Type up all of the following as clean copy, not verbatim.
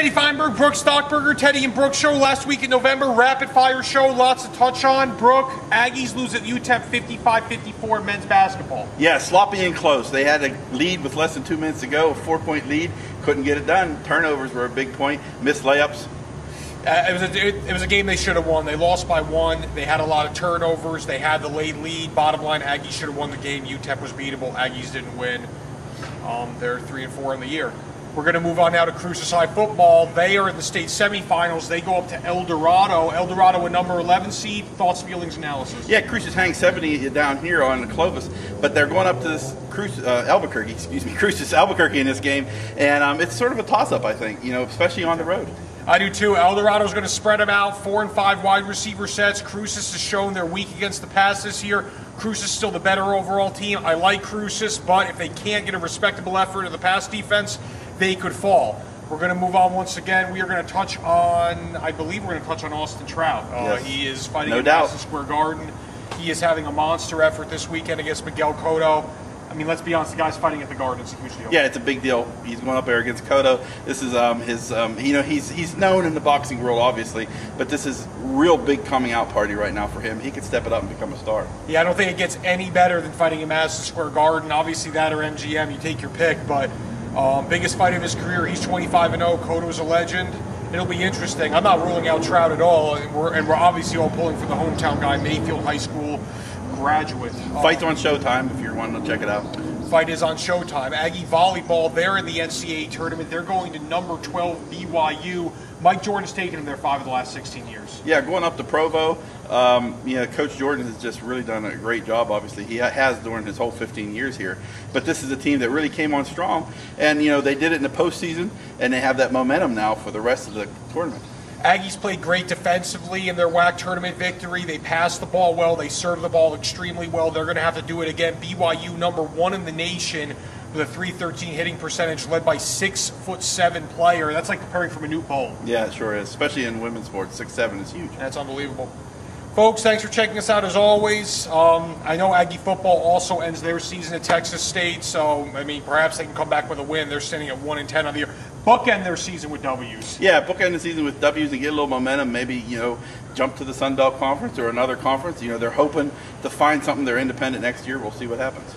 Teddy Feinberg, Brooke Stockburger, Teddy and Brooke show last week in November. Rapid fire show, lots to touch on. Brooke, Aggies lose at UTEP 55-54 men's basketball. Yeah, sloppy and close. They had a lead with less than 2 minutes to go, a 4-point lead. Couldn't get it done. Turnovers were a big point. Missed layups. It was a game they should have won. They lost by 1. They had a lot of turnovers. They had the late lead. Bottom line, Aggies should have won the game. UTEP was beatable. Aggies didn't win. They're 3-4 in the year. We're going to move on now to Cruces High football. They are in the state semifinals. They go up to El Dorado. El Dorado, a number 11 seed. Thoughts, feelings, analysis. Yeah, Cruces hang 70 down here on the Clovis, but they're going up to this Albuquerque in this game, and it's sort of a toss-up, I think. Especially on the road. I do too. El Dorado is going to spread them out. 4 and 5 wide receiver sets. Cruces has shown they're weak against the pass this year. Cruces still the better overall team. I like Cruces, but if they can't get a respectable effort in the pass defense, they could fall. We're going to move on once again. We are going to touch on, I believe we're going to touch on Austin Trout. Yes. He is fighting No in doubt. Madison Square Garden. He is having a monster effort this weekend against Miguel Cotto. I mean, let's be honest, the guy's fighting at the Garden. It's a huge deal. Yeah, it's a big deal. He's going up there against Cotto. This is he's known in the boxing world, obviously, but this is real big coming out party right now for him. He could step it up and become a star. Yeah, I don't think it gets any better than fighting in Madison Square Garden. Obviously, that or MGM, you take your pick, but biggest fight of his career. He's 25-0. Cotto's a legend. It'll be interesting. I'm not ruling out Trout at all, and we're obviously all pulling for the hometown guy, Mayfield High School graduate. Fight's on Showtime if you're wanting to check it out. Fight is on Showtime. Aggie volleyball, they're in the NCAA tournament. They're going to number 12 BYU. Mike Jordan's taken them there 5 of the last 16 years. Yeah, going up to Provo. Coach Jordan has just really done a great job, obviously. He has during his whole 15 years here. But this is a team that really came on strong. And, they did it in the postseason, and they have that momentum now for the rest of the tournament. Aggies played great defensively in their WAC tournament victory. They passed the ball well. They served the ball extremely well. They're going to have to do it again. BYU, number 1 in the nation with a .313 hitting percentage, led by 6'7" player. That's like preparing for Manute Bol. Yeah, it sure is. Especially in women's sports, 6'7" is huge. That's unbelievable. Folks, thanks for checking us out as always. I know Aggie football also ends their season at Texas State, so, perhaps they can come back with a win. They're standing at 1-10 on the year. Bookend their season with W's. Yeah, bookend the season with W's and get a little momentum. Maybe, jump to the Sun Belt Conference or another conference. They're hoping to find something. They're independent next year. We'll see what happens.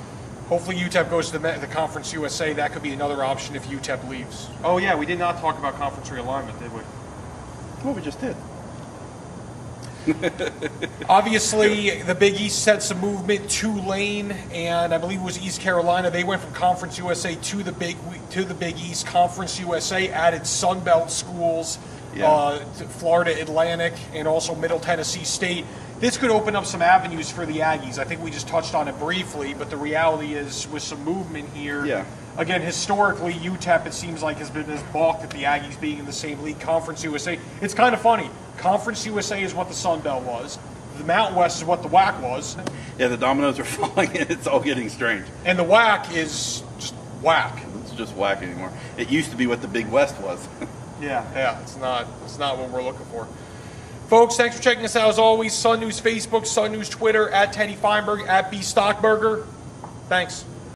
Hopefully UTEP goes to the Conference USA. That could be another option if UTEP leaves. Oh, yeah, we did not talk about conference realignment, did we? Well, we just did. Obviously, the Big East had some movement. Tulane and I believe it was East Carolina. They went from Conference USA to the Big East. Conference USA added Sun Belt schools, to Florida Atlantic, and also Middle Tennessee State. This could open up some avenues for the Aggies. I think we just touched on it briefly, but the reality is with some movement here. Again, historically, UTEP, it seems like, has been as balked at the Aggies being in the same league. Conference USA. It's kind of funny. Conference USA is what the Sun Belt was. The Mountain West is what the WAC was. Yeah, the dominoes are falling, and it's all getting strange. And the WAC is just WAC. It's just WAC anymore. It used to be what the Big West was. Yeah. It's not what we're looking for. Folks, thanks for checking us out as always. Sun News Facebook, Sun News Twitter, at Teddy Feinberg, at B Stockburger. Thanks.